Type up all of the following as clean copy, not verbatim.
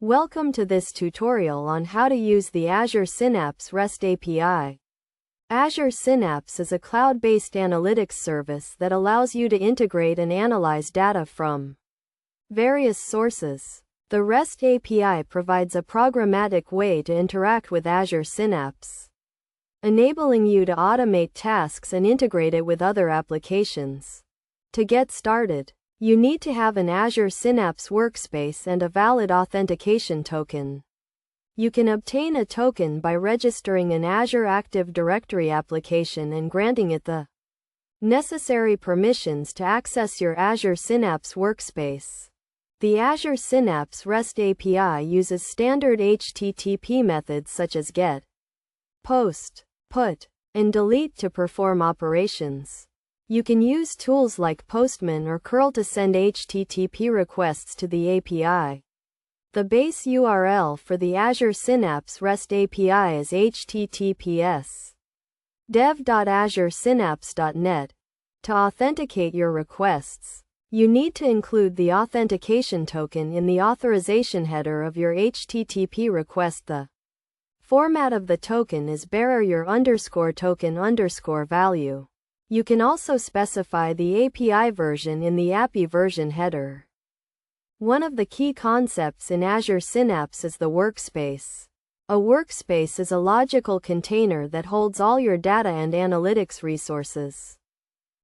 Welcome to this tutorial on how to use the Azure Synapse REST API. Azure Synapse is a cloud-based analytics service that allows you to integrate and analyze data from various sources. The REST API provides a programmatic way to interact with Azure Synapse, enabling you to automate tasks and integrate it with other applications. To get started, you need to have an Azure Synapse workspace and a valid authentication token. You can obtain a token by registering an Azure Active Directory application and granting it the necessary permissions to access your Azure Synapse workspace. The Azure Synapse REST API uses standard HTTP methods such as GET, POST, PUT, and DELETE to perform operations. You can use tools like Postman or curl to send HTTP requests to the API. The base URL for the Azure Synapse REST API is https://dev.azuresynapse.net. To authenticate your requests, you need to include the authentication token in the authorization header of your HTTP request. The format of the token is bearer your _token_ value. You can also specify the API version in the API version header. One of the key concepts in Azure Synapse is the workspace. A workspace is a logical container that holds all your data and analytics resources.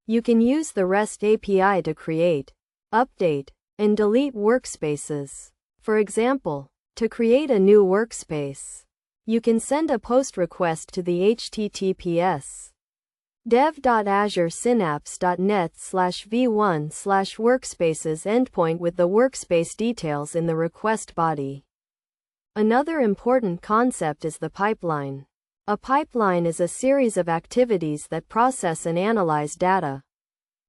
You can use the REST API to create, update, and delete workspaces. For example, to create a new workspace, you can send a POST request to the https dev.azuresynapse.net/v1/workspaces endpoint with the workspace details in the request body. Another important concept is the pipeline. A pipeline is a series of activities that process and analyze data.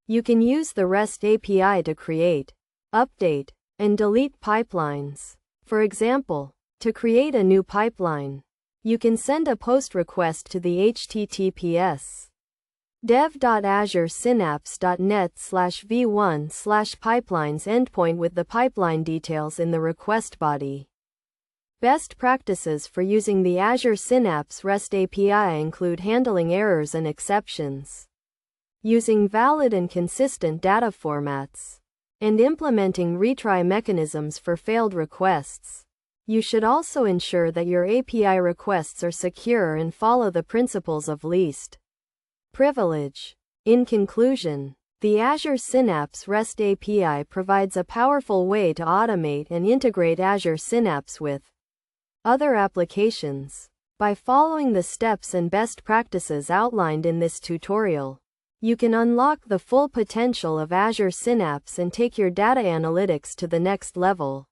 You can use the REST API to create, update, and delete pipelines. For example, to create a new pipeline, you can send a POST request to the https dev.azuresynapse.net/v1/pipelines endpoint with the pipeline details in the request body. Best practices for using the Azure Synapse REST API include handling errors and exceptions, using valid and consistent data formats, and implementing retry mechanisms for failed requests. You should also ensure that your API requests are secure and follow the principles of least privilege. In conclusion, the Azure Synapse REST API provides a powerful way to automate and integrate Azure Synapse with other applications. By following the steps and best practices outlined in this tutorial, you can unlock the full potential of Azure Synapse and take your data analytics to the next level.